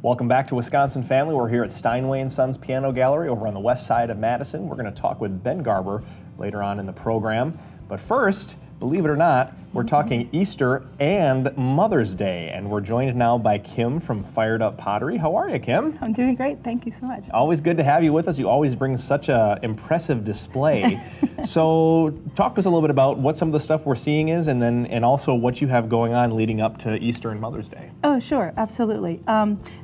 Welcome back to Wisconsin Family. We're here at Steinway & Sons Piano Gallery over on the west side of Madison. We're going to talk with Ben Garber later on in the program. But first, believe it or not, we're talking Easter and Mother's Day. And we're joined now by Kim from Fired Up Pottery. How are you, Kim? I'm doing great. Thank you so much. Always good to have you with us. You always bring such an impressive display. So talk to us a little bit about what some of the stuff we're seeing is, and also what you have going on leading up to Easter and Mother's Day. Oh, sure. Absolutely.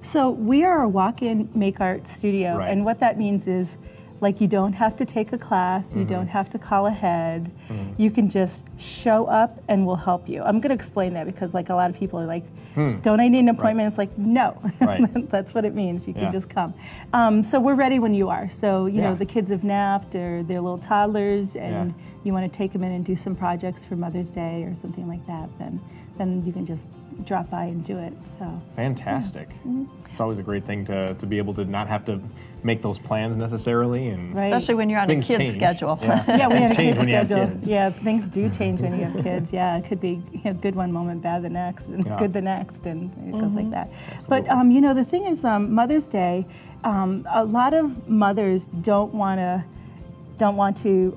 So we are a walk-in make art studio. Right. And what that means is, like, you don't have to take a class, you don't have to call ahead, you can just show up and we'll help you. I'm going to explain that because, like, a lot of people are like, don't I need an appointment? Right. It's like, no, Right. That's what it means. You can just come. So we're ready when you are. So, you know, the kids have napped or they're little toddlers and you want to take them in and do some projects for Mother's Day or something like that, then you can just drop by and do it. So Fantastic. It's always a great thing to be able to not have to make those plans necessarily, and Right. Especially when you're on a things kid's change. schedule. Yeah, we have a change kid's when you have schedule. kids. Yeah, things do change when you have kids. Yeah, it could be good one moment, bad the next, and good the next, and it goes like that. But you know, the thing is, Mother's Day, a lot of mothers don't want to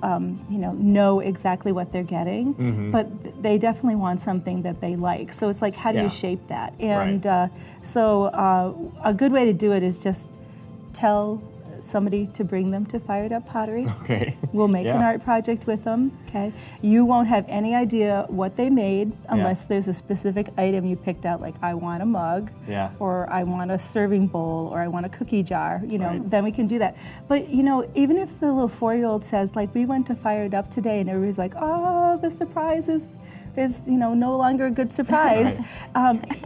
you know exactly what they're getting, but they definitely want something that they like. So it's like, how do you shape that? And so a good way to do it is just tell somebody to bring them to Fired Up Pottery. Okay. We'll make an art project with them, okay? You won't have any idea what they made unless there's a specific item you picked out, like I want a mug, or I want a serving bowl, or I want a cookie jar, you know, then we can do that. But, you know, even if the little 4-year-old says, like, we went to Fired Up today, and everybody's like, oh, the surprise is you know, no longer a good surprise.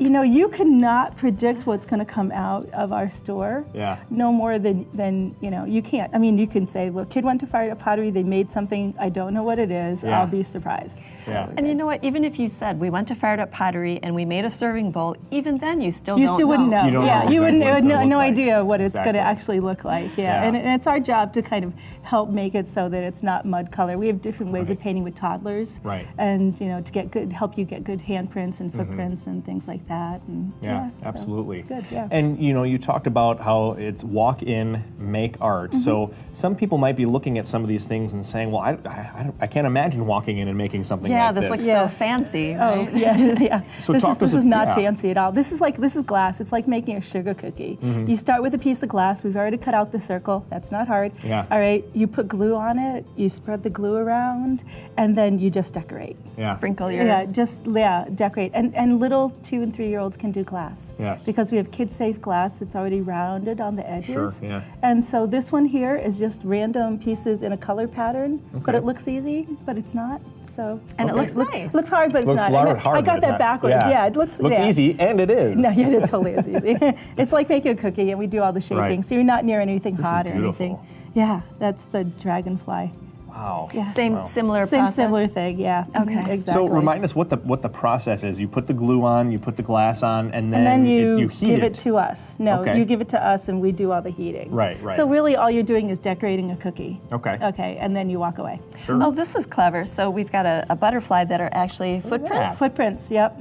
You know, you cannot predict what's going to come out of our store. No more than you know, you can't. I mean, you can say, well, kid went to Fired Up Pottery, they made something, I don't know what it is, I'll be surprised. So And you know what, even if you said, we went to Fired Up Pottery and we made a serving bowl, even then you still you don't still wouldn't know. You don't know you exactly wouldn't what it's have gonna no look like. idea what it's Exactly. going to actually look like. And it's our job to kind of help make it so that it's not mud color. We have different ways of painting with toddlers, and you know, to help you get good handprints and footprints and things like that. And so absolutely. it's good. Yeah. And you know, you talked about how it's walk-in make art. So some people might be looking at some of these things and saying, well, I can't imagine walking in and making something like this. This looks so fancy. Oh, yeah. So this is not fancy at all. This is glass. It's like making a sugar cookie. You start with a piece of glass. We've already cut out the circle. That's not hard. All right. You put glue on it. You spread the glue around, and then you just decorate. Sprinkle your... Decorate. And little 2- and 3-year-olds can do glass. Because we have kid-safe glass. It's already rounded on the edges. And so this one here is just random pieces in a color pattern, but it looks easy, but it's not. So And it looks nice. Looks hard, but it's Looks not. hard, I got but that it's backwards. not. Yeah, it looks easy, and it is. No, yeah, it totally is easy. It's like making a cookie, and we do all the shaping, so you're not near anything hot or anything. Yeah, that's the dragonfly. Wow. Yeah. Similar process? Same similar thing, yeah. Okay. Exactly. So remind us what the process is. You put the glue on, you put the glass on, and then you heat give it to us. No, you give it to us, and we do all the heating. Right. So really, all you're doing is decorating a cookie. Okay, and then you walk away. Sure. Oh, this is clever. So we've got a butterfly that are actually footprints? Footprints, yep.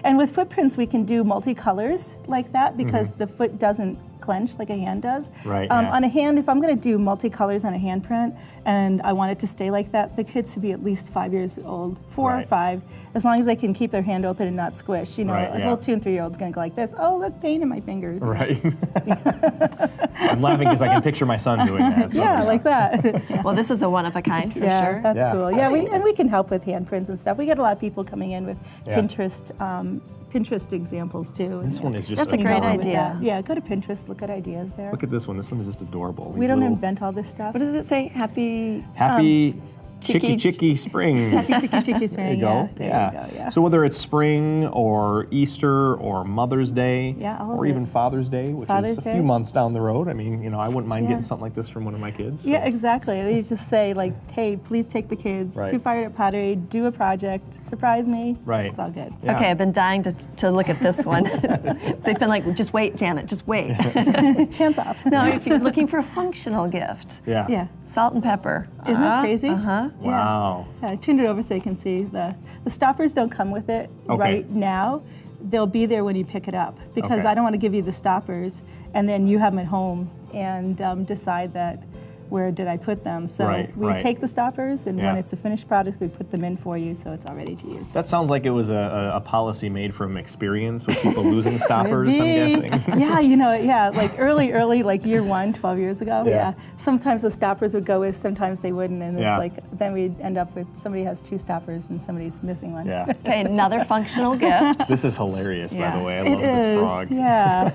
And with footprints, we can do multicolors like that because the foot doesn't clench like a hand does. On a hand, if I'm going to do multicolors on a handprint and I want it to stay like that, the kids should be at least 5 years old, 4 or 5, as long as they can keep their hand open and not squish. You know, a little 2- and 3-year-old's going to go like this. Oh, look, pain in my fingers. Right. I'm laughing because I can picture my son doing that. So like that. Well, this is a one of a kind for sure. That's cool. Yeah, we can help with handprints and stuff. We get a lot of people coming in with Pinterest examples too. This one is just That's a great idea. Yeah, go to Pinterest, look at ideas there. Look at this one. This one is just adorable. We don't invent all this stuff. What does it say? Happy Chicky spring. Happy Chicky spring. There you go. There you go. So whether it's spring or Easter or Mother's Day, all or of even it. Father's Day, which Father's is a Day. few months down the road. I mean, you know, I wouldn't mind getting something like this from one of my kids. So. Yeah, exactly. You just say like, hey, please take the kids to Fired Up Pottery, do a project, surprise me. Right. It's all good. Yeah. Okay, I've been dying to look at this one. They've been like, just wait, Janet, just wait. Hands off. No, if you're looking for a functional gift, Yeah. salt and pepper. Isn't that crazy? Wow. I tuned it over so you can see the stoppers don't come with it right now. they'll be there when you pick it up, because Okay. I don't want to give you the stoppers and then you have them at home and decide that where did I put them. So we take the stoppers, and when it's a finished product, we put them in for you so it's all ready to use. That sounds like it was a policy made from experience with people losing stoppers, I'm guessing. Yeah, you know, like early, like year 1, 12 years ago. Yeah. Sometimes the stoppers would go with, sometimes they wouldn't, and it's like, then we'd end up with somebody has 2 stoppers and somebody's missing one. Yeah. Okay, another functional gift. This is hilarious, by the way. I It love this is, frog. Yeah.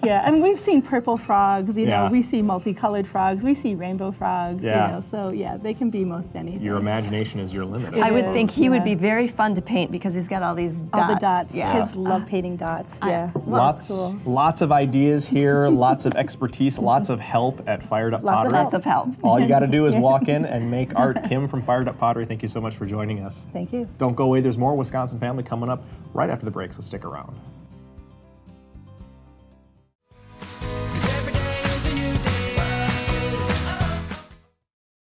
Yeah, and we've seen purple frogs, you know, Yeah. we see multicolored frogs, we see rainbow frogs, Yeah. you know, so yeah, they can be most anything. Your imagination is your limit. It I would is, think he would yeah. be very fun to paint because he's got all these dots. All the dots. Yeah. Kids love painting dots. Yeah. Lots, Cool. lots of ideas here, lots of expertise, lots of help at Fired Up Lots of Pottery. Lots of help. All you got to do is walk in and make art. Kim from Fired Up Pottery, thank you so much for joining us. Thank you. Don't go away. There's more Wisconsin Family coming up right after the break, so stick around.